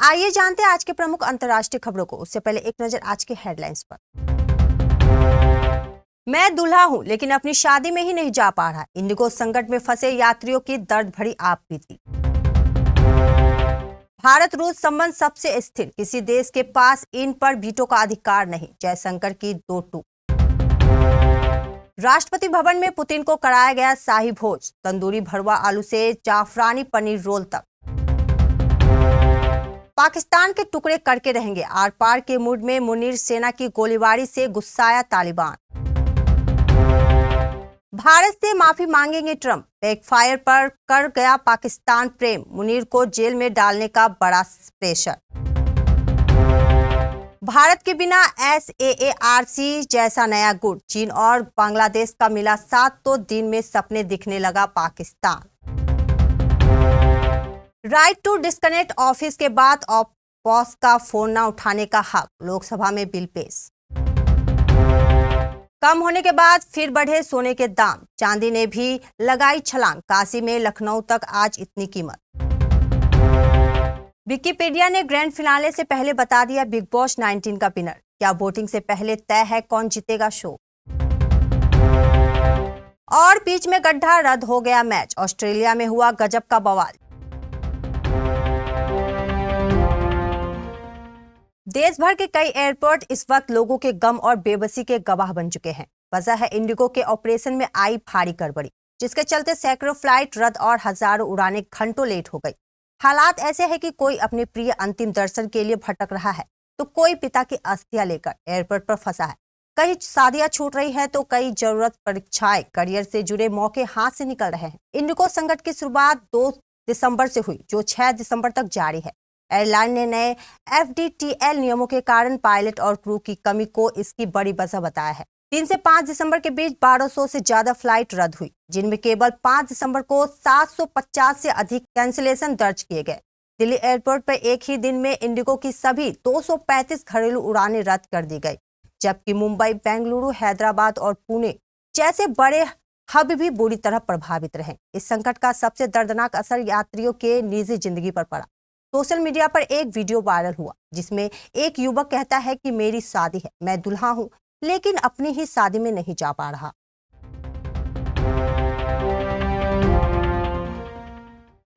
आइए जानते हैं आज के प्रमुख अंतर्राष्ट्रीय खबरों को। उससे पहले एक नजर आज के हेडलाइंस पर। मैं दूल्हा हूं लेकिन अपनी शादी में ही नहीं जा पा रहा। इंडिगो संकट में फंसे यात्रियों की दर्द भरी आप बीती। भारत रूस संबंध सबसे स्थिर, किसी देश के पास इन पर वीटो का अधिकार नहीं। जयशंकर की दो टूक। राष्ट्रपति भवन में पुतिन को कराया गया शाही भोज, तंदूरी भरवा आलू से जाफरानी पनीर रोल तक। पाकिस्तान के टुकड़े करके रहेंगे, आर पार के मूड में मुनीर, सेना की गोलीबारी से गुस्साया तालिबान। भारत से माफी मांगेंगे ट्रंप, बैकफायर पर कर गया पाकिस्तान प्रेम, मुनीर को जेल में डालने का बड़ा प्रेशर। भारत के बिना SAARC जैसा नया गुट, चीन और बांग्लादेश का मिला साथ तो दिन में सपने दिखने लगा Pakistan. Right to disconnect office के बाद बॉस का फोन न उठाने का हक, लोकसभा में बिल पेश। कम होने के बाद फिर बढ़े सोने के दाम, चांदी ने भी लगाई छलांग, काशी में लखनऊ तक आज इतनी कीमत। विकिपीडिया ने ग्रैंड फिनाले से पहले बता दिया बिग बॉस 19 का विनर, क्या वोटिंग से पहले तय है कौन जीतेगा शो। और बीच में गड्ढा, रद्द हो गया मैच, ऑस्ट्रेलिया में हुआ गजब का बवाल। देश भर के कई एयरपोर्ट इस वक्त लोगों के गम और बेबसी के गवाह बन चुके हैं। वजह है इंडिगो के ऑपरेशन में आई भारी गड़बड़ी, जिसके चलते सैकड़ों फ्लाइट रद्द और हजारों उड़ानें घंटों लेट हो गई। हालात ऐसे हैं कि कोई अपने प्रिय अंतिम दर्शन के लिए भटक रहा है, तो कोई पिता की अस्थियां लेकर एयरपोर्ट पर फंसा है। कई शादियां छूट रही है तो कई जरूरत परीक्षाएं, करियर से जुड़े मौके हाथ से निकल रहे हैं। इंडिगो संकट की शुरुआत 2 दिसंबर से हुई, जो 6 दिसंबर तक जारी है। एयरलाइन ने नए FDTL नियमों के कारण पायलट और क्रू की कमी को इसकी बड़ी वजह बताया है। 3 से 5 दिसंबर के बीच 1200 से ज्यादा फ्लाइट रद्द हुई, जिनमें केवल 5 दिसंबर को 750 से अधिक कैंसिलेशन दर्ज किए गए। दिल्ली एयरपोर्ट पर एक ही दिन में इंडिगो की सभी 235 घरेलू उड़ानें रद्द कर दी गई, जबकि मुंबई, बेंगलुरु, हैदराबाद और पुणे जैसे बड़े हब भी बुरी तरह प्रभावित रहे। इस संकट का सबसे दर्दनाक असर यात्रियों के निजी जिंदगी पर पड़ा। सोशल मीडिया पर एक वीडियो वायरल हुआ, जिसमें एक युवक कहता है कि मेरी शादी है, मैं दूल्हा हूं लेकिन अपनी ही शादी में नहीं जा पा रहा।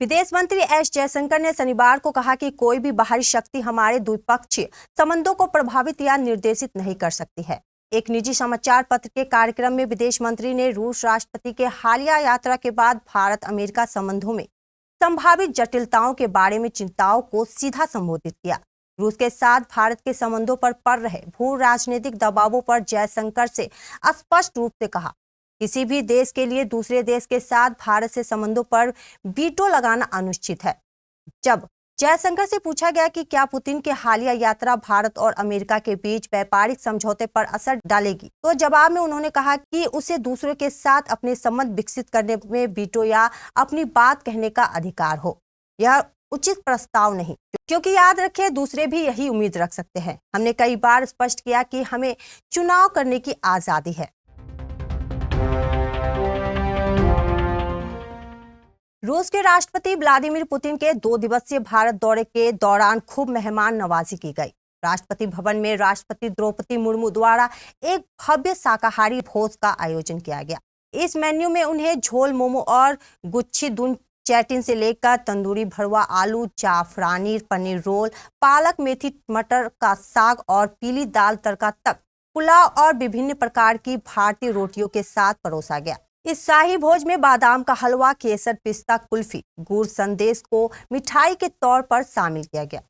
विदेश मंत्री S जयशंकर ने शनिवार को कहा कि कोई भी बाहरी शक्ति हमारे द्विपक्षीय संबंधों को प्रभावित या निर्देशित नहीं कर सकती है। एक निजी समाचार पत्र के कार्यक्रम में विदेश मंत्री ने रूस राष्ट्रपति के हालिया यात्रा के बाद भारत अमेरिका संबंधों में संभावित जटिलताओं के बारे में चिंताओं को सीधा संबोधित किया। रूस के साथ भारत के संबंधों पर पड़ रहे भू राजनीतिक दबावों पर जयशंकर से स्पष्ट रूप से कहा, किसी भी देश के लिए दूसरे देश के साथ भारत से संबंधों पर वीटो लगाना अनुचित है। जब जयशंकर से पूछा गया कि क्या पुतिन की हालिया यात्रा भारत और अमेरिका के बीच व्यापारिक समझौते पर असर डालेगी, तो जवाब में उन्होंने कहा कि उसे दूसरों के साथ अपने संबंध विकसित करने में वीटो या अपनी बात कहने का अधिकार हो। यह उचित प्रस्ताव नहीं, क्योंकि याद रखिए दूसरे भी यही उम्मीद रख सकते हैं। हमने कई बार स्पष्ट किया कि हमें चुनाव करने की आजादी है। रूस के राष्ट्रपति व्लादिमीर पुतिन के 2 दिवसीय भारत दौरे के दौरान खूब मेहमान नवाजी की गई। राष्ट्रपति भवन में राष्ट्रपति द्रौपदी मुर्मू द्वारा एक भव्य शाकाहारी भोज का आयोजन किया गया। इस मेन्यू में उन्हें झोल मोमो और गुच्छी दून चैटिन से लेकर तंदूरी भरवा आलू, जाफरानी पनीर रोल, पालक मेथी मटर का साग और पीली दाल तड़का तक पुलाव और विभिन्न प्रकार की भारतीय रोटियों के साथ परोसा गया। इस शाही भोज में बादाम का हलवा, केसर, पिस्ता कुल्फी, गुड़ संदेश को मिठाई के तौर पर शामिल किया गया।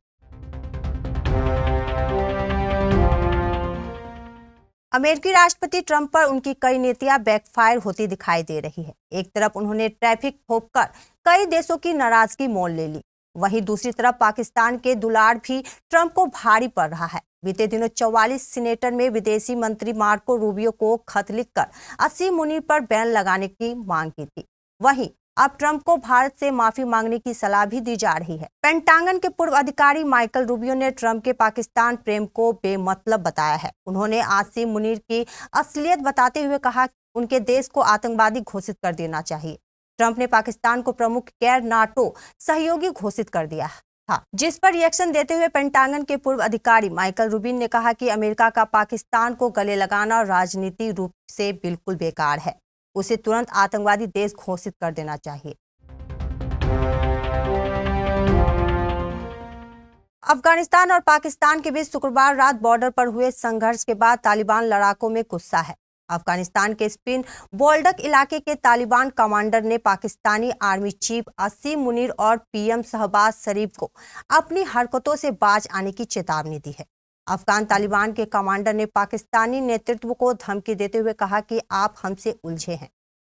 अमेरिकी राष्ट्रपति ट्रंप पर उनकी कई नीतियां बैकफायर होती दिखाई दे रही है। एक तरफ उन्होंने ट्रैफिक थोपकर कई देशों की नाराजगी मोल ले ली, वहीं दूसरी तरफ पाकिस्तान के दुलार भी ट्रंप को भारी पड़ रहा है। बीते दिनों 44 सीनेटर में विदेशी मंत्री मार्को रूबियो को खत लिखकर असीम मुनीर पर बैन लगाने की मांग की थी। वहीं अब ट्रंप को भारत से माफी मांगने की सलाह भी दी जा रही है। पेंटागन के पूर्व अधिकारी माइकल रूबियो ने ट्रंप के पाकिस्तान प्रेम को बेमतलब बताया है। उन्होंने आसिम मुनीर की असलियत बताते हुए कहा कि उनके देश को आतंकवादी घोषित कर देना चाहिए। ट्रंप ने पाकिस्तान को प्रमुख गैर नाटो सहयोगी घोषित कर दिया था, जिस पर रिएक्शन देते हुए पेंटागन के पूर्व अधिकारी माइकल रूबिन ने कहा कि अमेरिका का पाकिस्तान को गले लगाना राजनीतिक रूप से बिल्कुल बेकार है। उसे तुरंत आतंकवादी देश घोषित कर देना चाहिए। अफगानिस्तान और पाकिस्तान के बीच शुक्रवार रात बॉर्डर पर हुए संघर्ष के बाद तालिबान लड़ाकों में गुस्सा है। अफगानिस्तान के स्पिन बोल्डक इलाके के तालिबान कमांडर ने पाकिस्तानी आर्मी चीफ असीम मुनीर और पीएम शहबाज शरीफ को अपनी हरकतों से बाज आने की चेतावनी दी है। अफगान तालिबान के कमांडर ने पाकिस्तानी नेतृत्व को धमकी देते हुए कहा कि आप हमसे उलझे हैं,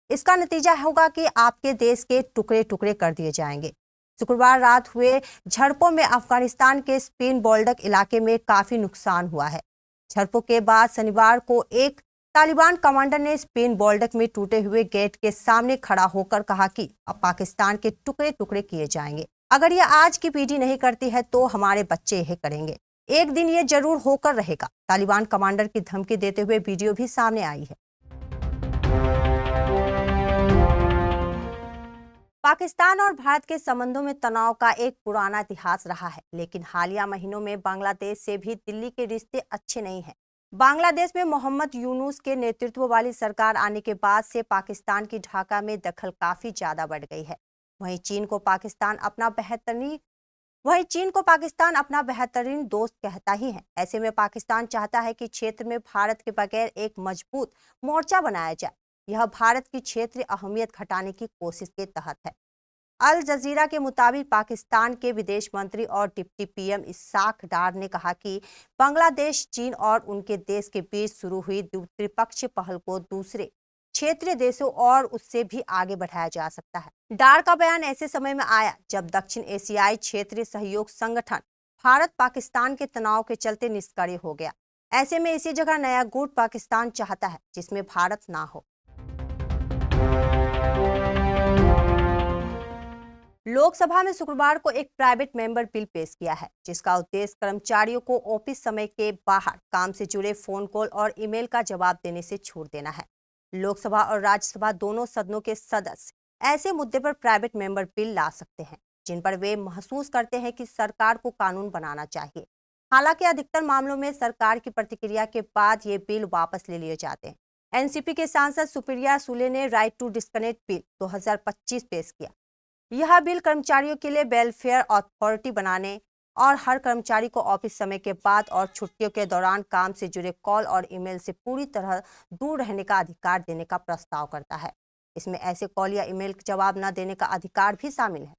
इसका नतीजा होगा कि आपके देश के टुकड़े टुकड़े कर दिए जाएंगे। शुक्रवार रात हुए झड़पों में अफगानिस्तान के स्पिन बोल्डक इलाके में काफी नुकसान हुआ है। झड़पों के बाद शनिवार को एक तालिबान कमांडर ने स्पिन बोल्डक में टूटे हुए गेट के सामने खड़ा होकर कहा कि अब पाकिस्तान के टुकड़े टुकड़े किए जाएंगे। अगर ये आज की पीढ़ी नहीं करती है तो हमारे बच्चे यह करेंगे। एक दिन ये जरूर होकर रहेगा। तालिबान कमांडर की धमकी देते हुए वीडियो भी सामने आई है। पाकिस्तान और भारत के संबंधों में तनाव का एक पुराना इतिहास रहा है, लेकिन हालिया महीनों में बांग्लादेश से भी दिल्ली के रिश्ते अच्छे नहीं हैं। बांग्लादेश में मोहम्मद यूनुस के नेतृत्व वाली सरकार आने के बाद से पाकिस्तान की ढाका में दखल काफी ज्यादा बढ़ गई है। वहीं चीन को पाकिस्तान अपना बेहतरीन दोस्त कहता ही है। ऐसे में पाकिस्तान चाहता है कि क्षेत्र में भारत के बगैर एक मजबूत मोर्चा बनाया जाए। यह भारत की क्षेत्रीय अहमियत घटाने की कोशिश के तहत है। अल जजीरा के मुताबिक पाकिस्तान के विदेश मंत्री और डिप्टी पीएम इसाक डार ने कहा कि बांग्लादेश, चीन और उनके देश के बीच शुरू हुई त्रिपक्षीय पहल को दूसरे क्षेत्रीय देशों और उससे भी आगे बढ़ाया जा सकता है। डार का बयान ऐसे समय में आया जब दक्षिण एशियाई क्षेत्रीय सहयोग संगठन भारत पाकिस्तान के तनाव के चलते निष्क्रिय हो गया। ऐसे में इसी जगह नया गुट पाकिस्तान चाहता है जिसमें भारत ना हो। लोकसभा में शुक्रवार को एक प्राइवेट मेंबर बिल पेश किया है, जिसका उद्देश्य कर्मचारियों को ऑफिस समय के बाहर काम से जुड़े फोन कॉल और ईमेल का जवाब देने से छूट देना है। लोकसभा और राज्यसभा दोनों सदनों के सदस्य ऐसे मुद्दे पर प्राइवेट मेंबर बिल ला सकते हैं जिन पर वे महसूस करते हैं कि सरकार को कानून बनाना चाहिए। हालांकि अधिकतर मामलों में सरकार की प्रतिक्रिया के बाद ये बिल वापस ले लिए जाते हैं। एनसीपी के सांसद सुप्रिया सुले ने राइट टू डिस्कनेक्ट बिल 2025 पेश किया। यह बिल कर्मचारियों के लिए वेलफेयर अथॉरिटी बनाने और हर कर्मचारी को ऑफिस समय के बाद और छुट्टियों के दौरान काम से जुड़े कॉल और ईमेल से पूरी तरह दूर रहने का अधिकार देने का प्रस्ताव करता है। इसमें ऐसे कॉल या ईमेल का जवाब न देने का अधिकार भी शामिल है।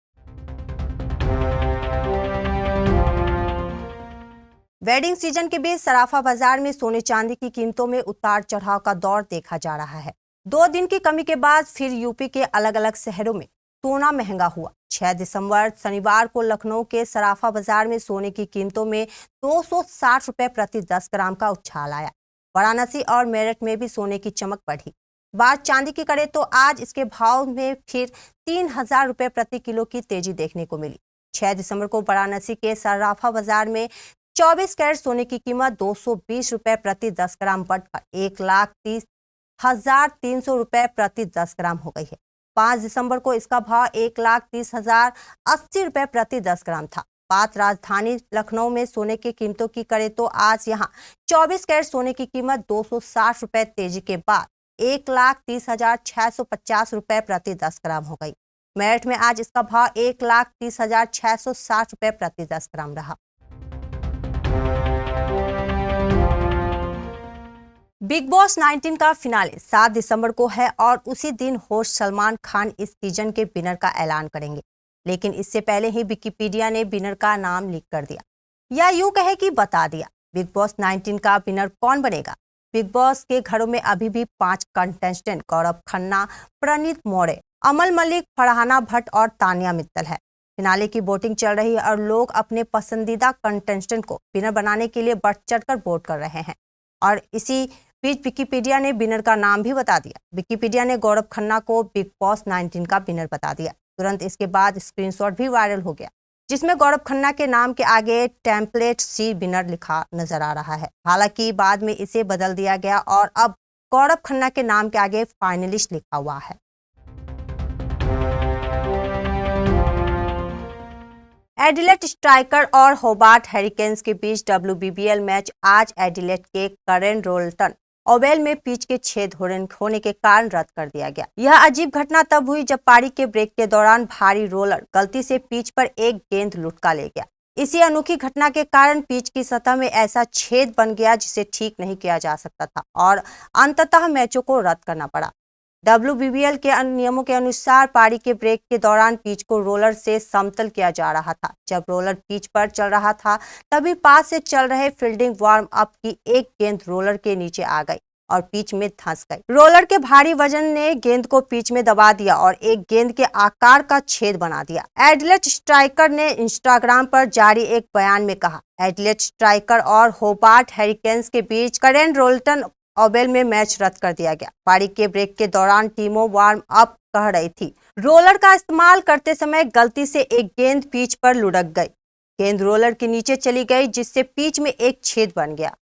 वेडिंग सीजन के बीच सराफा बाजार में सोने चांदी की कीमतों में उतार चढ़ाव का दौर देखा जा रहा है। 2 दिन की कमी के बाद फिर यूपी के अलग अलग शहरों में सोना महंगा हुआ। 6 दिसंबर शनिवार को लखनऊ के सराफा बाजार में सोने की कीमतों में 260 रुपए प्रति 10 ग्राम का उछाल आया। वाराणसी और मेरठ में भी सोने की चमक बढ़ी। बात चांदी की करें तो आज इसके भाव में फिर 3000 रुपए प्रति किलो की तेजी देखने को मिली। 6 दिसंबर को वाराणसी के सराफा बाजार में 24 कैरेट सोने की कीमत 220 रुपए प्रति 10 ग्राम बढ़कर 1,30,300 रुपए प्रति 10 ग्राम हो गई है। 5 दिसंबर को इसका भाव 1,30,080 रुपए प्रति 10 ग्राम था। बात राजधानी लखनऊ में सोने की कीमतों की करें तो आज यहां 24 कैरेट सोने की कीमत 260 रुपए तेजी के बाद 1,30,650 रुपए प्रति 10 ग्राम हो गई। मेरठ में आज इसका भाव 1,30,660 रुपए प्रति 10 ग्राम रहा। बिग बॉस 19 का फिनाले 7 दिसंबर को है और उसी दिन होस्ट सलमान खान इस सीजन के विनर का ऐलान करेंगे। लेकिन इससे पहले ही विकिपीडिया ने विनर का नाम लीक कर दिया, या यूं कहे कि बता दिया। बिग बॉस 19 का विनर कौन बनेगा? बिग बॉस के घरों में अभी भी 5 कंटेस्टेंट गौरव खन्ना, प्रणीत मौर्य, अमल मलिक, फरहाना भट्ट और तानिया मित्तल है। फिनाले की वोटिंग चल रही है और लोग अपने पसंदीदा कंटेस्टेंट को विनर बनाने के लिए बढ़ चढ़कर वोट कर रहे हैं। और इसी बीच विकिपीडिया ने विनर का नाम भी बता दिया। विकिपीडिया ने गौरव खन्ना को बिग बॉस 19 का विनर बता दिया। तुरंत इसके बाद स्क्रीनशॉट भी वायरल हो गया, जिसमें गौरव खन्ना के नाम के आगे टेम्पलेट सी विनर लिखा नजर आ रहा है। हालांकि बाद में इसे बदल दिया गया और अब गौरव खन्ना के नाम के आगे फाइनलिस्ट लिखा हुआ है। एडिलेड स्ट्राइकर और होबार्ट हैरिकेन्स के बीच WBBL मैच आज एडिलेड के करेन रोल्टन ओवेल में पिच के छेद होने के कारण रद्द कर दिया गया। यह अजीब घटना तब हुई जब पारी के ब्रेक के दौरान भारी रोलर गलती से पिच पर एक गेंद लुढ़का ले गया। इसी अनोखी घटना के कारण पिच की सतह में ऐसा छेद बन गया जिसे ठीक नहीं किया जा सकता था और अंततः मैचों को रद्द करना पड़ा। WBBL के नियमों के अनुसार पारी के ब्रेक के दौरान पिच को रोलर से समतल किया जा रहा था। जब रोलर पिच पर चल रहा था तभी पास से चल रहे फील्डिंग वार्म अप की एक गेंद रोलर के नीचे आ गई और पिच में धंस गई। रोलर के भारी वजन ने गेंद को पिच में दबा दिया और एक गेंद के आकार का छेद बना दिया। एडिलेड स्ट्राइकर ने इंस्टाग्राम पर जारी एक बयान में कहा, एडिलेड स्ट्राइकर और होबार्ट हैरिकेन्स के बीच करेन रोल्टन ओवेल में मैच रद्द कर दिया गया। पारी के ब्रेक के दौरान टीमों वार्म अप कह रही थी। रोलर का इस्तेमाल करते समय गलती से एक गेंद पिच पर लुढ़क गई। गेंद रोलर के नीचे चली गई जिससे पिच में एक छेद बन गया।